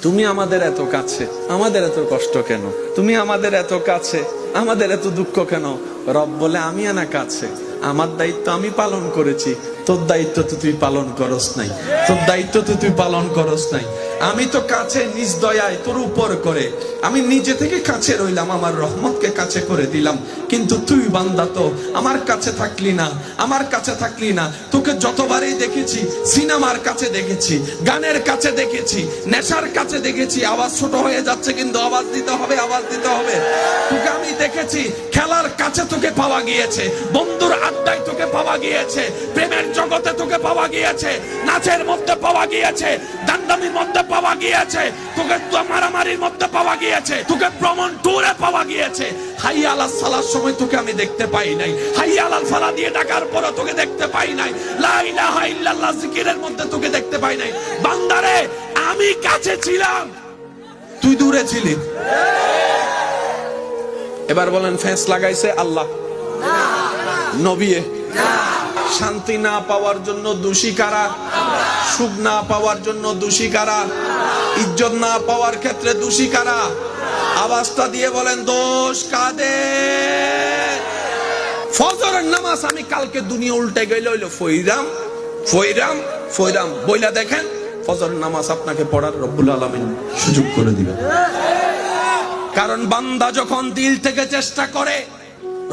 তুমি আমাদের এত কাছে, আমাদের এত কষ্ট কেন? তুমি আমাদের এত কাছে, আমাদের এত দুঃখ কেন? রব বলে আমি আনা কাছে, আমার দায়িত্ব আমি পালন করেছি, তোর দায়িত্ব তো তুই পালন করস নাই, তোর দায়িত্ব তো তুই পালন করস নাই। আমি তো কাছে নিজ দয়ায় তোর উপর করে, আমি নিজে থেকে কাছে রইলাম, আমার রহমতকে কাছে করে দিলাম। কিন্তু তুই বান্দা তো আমার কাছে থাকলি না, আমার কাছে থাকলি না। তোকে যতবারই দেখেছি, সিনেমার কাছে দেখেছি, গানের কাছে দেখেছি, নেশার কাছে দেখেছি। আওয়াজ ছোট হয়ে যাচ্ছে, কিন্তু আওয়াজ দিতে হবে, আওয়াজ দিতে হবে। তোকে আমি দেখেছি খেলার কাছে, তোকে পাওয়া গিয়েছে, বন্ধুর আড্ডায় তোকে পাওয়া গিয়েছে, প্রেমের জগতে তোকে পাওয়া গিয়েছে, নাচের মধ্যে পাওয়া গিয়েছে, দান্দামির মধ্যে পাওয়া গিয়েছে, তোকে মারামারির মধ্যে পাওয়া গিয়েছে, তোকে ভ্রমণ ট্যুরে পাওয়া গিয়েছে। হাইয়া আলাস সালার সময় তোকে আমি দেখতে পাই নাই, হাইয়া আলাল ফালাহ দিয়ে ডাকার পরে তোকে দেখতে পাই নাই, লা ইলাহা ইল্লাল্লাহ জিকিরের মধ্যে তোকে দেখতে পাই নাই। বান্দারে, আমি কাছে ছিলাম, তুই দূরে ছিলি। এবার বলেন, ফেঁস লাগাইছে আল্লাহ, নবী? শান্তি না পাওয়ার জন্য দোষী কারা? সুখ না পাওয়ার জন্য দোষী কারা? ইজ্জত না পাওয়ার ক্ষেত্রে দোষী কারা? আওয়াজটা দিয়ে বলেন, দোষ কাদের? ফজরের নামাজ আমি কালকে দুনিয়া উল্টে গেল হইলো ফইরাম ফইরাম ফইরাম বইলা দেখেন, ফজরের নামাজ আপনাকে পড়ার রব্বুল আলামিন সুযোগ করে দিবেন। কারণ বান্দা যখন দিল থেকে চেষ্টা করে,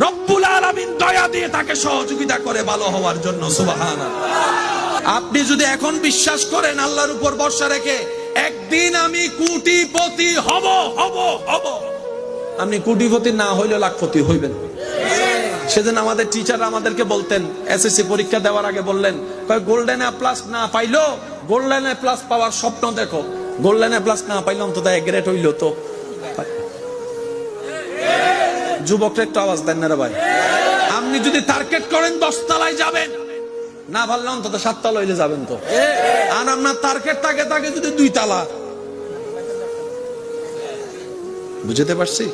রব্বুল আলামিন দয়া দিয়ে তাকে সহযোগিতা করে ভালো হওয়ার জন্য। সুবহানাল্লাহ। আপনি যদি এখন বিশ্বাস করেন আল্লাহর উপর ভরসা রেখে, একদিন আমি কোটিপতি হব হব হব, আপনি কোটিপতি না হইলে লাখপতি হইবেন। সেদিন আমাদের টিচার আমাদেরকে বলতেন, এসএসসি পরীক্ষা দেওয়ার আগে বললেন, গোল্ডেন এ প্লাস না পাইলো, গোল্ডেন এ প্লাস পাওয়ার স্বপ্ন দেখো, গোল্ডেন এ প্লাস না পাইলে অন্তত এ গ্রেড হইলো তো। যুবকরা একটু আওয়াজ দেন না রে ভাই। আপনি যদি টার্গেট করেন 10 তলায় যাবেন, না পারলে অন্তত 7 তলা হইলে যাবেন তো। আর আপনার টার্গেট থাকে যদি 2 তলা। বুঝতে পারছি?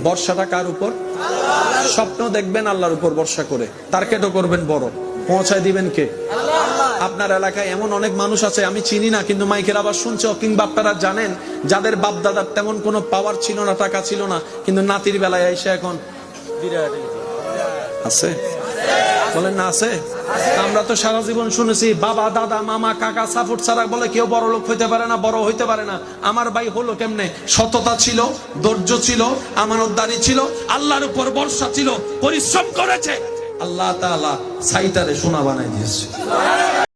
বর্ষাটা কার উপর? স্বপ্ন দেখবেন আল্লাহর উপর ভরসা করে, টার্গেটও করবেন বড়, পৌঁছায় দিবেন কে? আপনার এলাকায় এমন অনেক মানুষ আছে আমি চিনি না, কিন্তু মাইকের আবার শুনছে, কিংবা আপনারা জানেন, যাদের বাপ দাদার তেমন কোনো পাওয়ার ছিল না, টাকা ছিল না, কিন্তু নাতির বেলায় এসে এখন আছে। বলেন না আছে? আমরা তো সারা জীবন শুনেছি বাবা দাদা মামা কাকা সাপোর্ট ছাড়া বলে কেউ বড় লোক হইতে পারে না, বড় হইতে পারে না। আমার ভাই হলো কেমনে? সততা ছিল, ধৈর্য ছিল, আমানতদারি ছিল, আল্লাহর উপর ভরসা ছিল, পরিশ্রম করেছে, আল্লাহ তাআলা সাইতারে সোনা বানাই দিয়েছে।